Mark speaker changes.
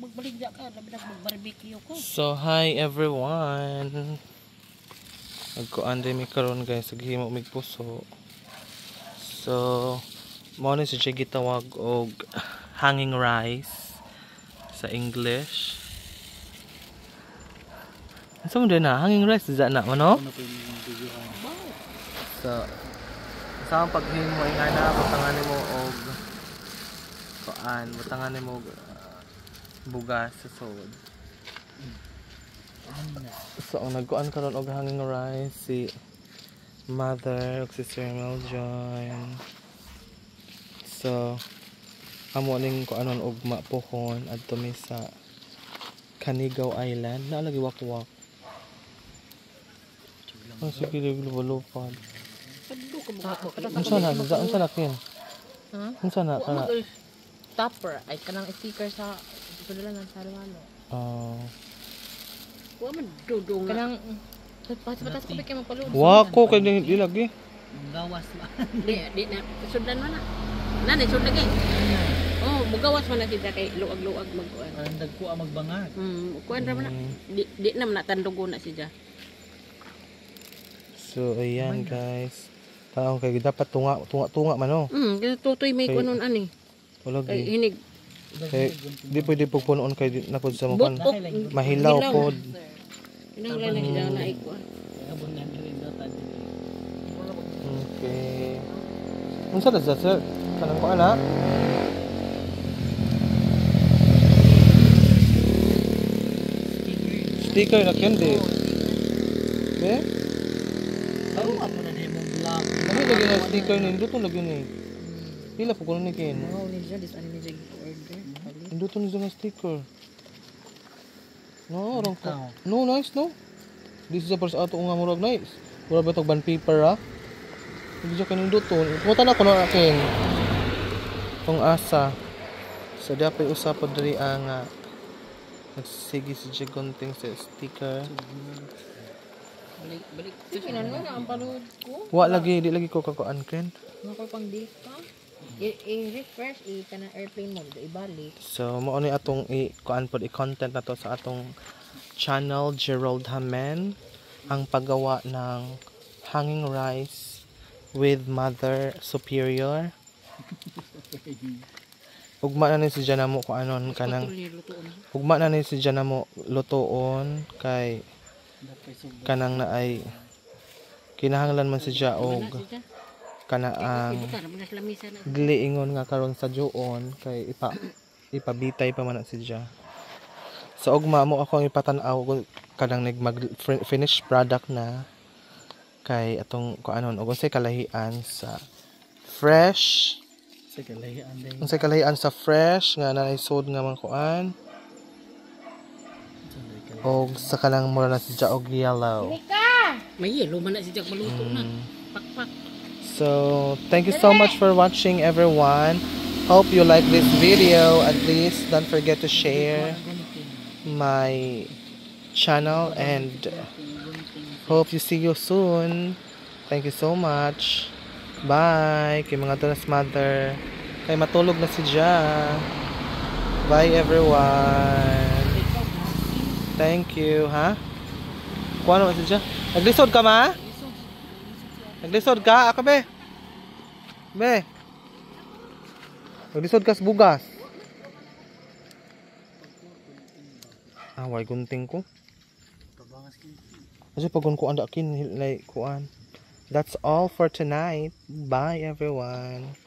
Speaker 1: magbaligya ka, labi na mag-barbecue ko.
Speaker 2: So, hi everyone. Nagkuan din mi karon guys, naghimo mig puso. So, mo ni siya gitawag og hanging rice sa English. Asa mo din na hanging rice is na ano? So, sa paghimo ay ana butangan mo og kuan, butangan mo bugas sa sod. So, ang nagkuan karon og hanging rice si Mother ug si Sir Meljoin. So, amo ning kuanon og mapuhon adto mi sa Canigao Island. Naalagi wakwak. Oh, sige, lupad. Unsa na kin?
Speaker 1: Ha?
Speaker 2: Unsa na kana?
Speaker 1: Topper ay kanang sticker sa padala sa Lalo. Wa man dudong. Kanang patas ko kay magpaluto.
Speaker 2: Wa ko kay di lagi.
Speaker 1: Gawas ba? Di na sudan man na. Nani sud lagi. Oh, mugawas man na kita kay luag-luag magkuan.
Speaker 3: Dagko magbangag.
Speaker 1: Kuan ra man na. Di na man natandugo na siya.
Speaker 2: So, ayan guys. Parang kay dapat tunga man no.
Speaker 1: Tutoy may kunon ani.
Speaker 2: Wala
Speaker 1: Kay
Speaker 2: gi.
Speaker 1: hinig.
Speaker 2: Kay di pwede pugpunon kay napod sa mukha. Mahilaw pod.
Speaker 1: Inanglan na siya na ikuan.
Speaker 2: Okay. Unsa na sir? Kanang ko ana? Sticker na candy. Okay?
Speaker 3: Ako na nimo vlog.
Speaker 2: Ano lagi na sticker ni Induto lagi ni. Pila po kuno ni kin.
Speaker 1: Oh, ni siya dis ani ni order.
Speaker 2: Induto ni nga sticker. No, wrong ko. No, nice no. This is a first ato nga murag nice. Murag ba tog band paper ha? Hindi siya kanindot to. Pumunta na ko na akin. Kung asa. So, dapat usapod diri nga nagsige si Jagunting sa sticker.
Speaker 1: Balik. Kinan mo na ang panood ko.
Speaker 2: Wa lagi, di lagi ko kakuan ken.
Speaker 1: Nako pang data. I-refresh kana airplane mode ibalik.
Speaker 2: So, mao ni atong kuan pod i-content na to sa atong channel Gerald Hamen, ang paggawa ng hanging rice with Mother Superior. Ugma na ni si Janamo ko anon kanang ugma na ni si Janamo lutoon kay kanang na ay kinahanglan man siya og kanaang gliingon nga karon sa juon kay ipabitay pa man na siya. So ugma mo ako ang ipatan-aw kanang mag finished product na kay atong kuanon og unsay kalahian sa fresh unsay kalahian sa fresh nga naisod nga mga kuan og sa kanang mura na siya og yellow.
Speaker 1: May yellow man na siya maluto na. Pakpak.
Speaker 2: So thank you so much for watching everyone. Hope you like this video. At least don't forget to share my channel and hope you see you soon. Thank you so much. Bye. Kay mga Donas Mother. Kay matulog na si Ja. Bye everyone. Thank you, ha? Kuha naman si Ja. Naglisod ka ma? Naglisod ka? Ako be? Be? Naglisod ka sa bugas? Away gunting ko. Kasi pag kuan da akin like kuan. That's all for tonight. Bye everyone.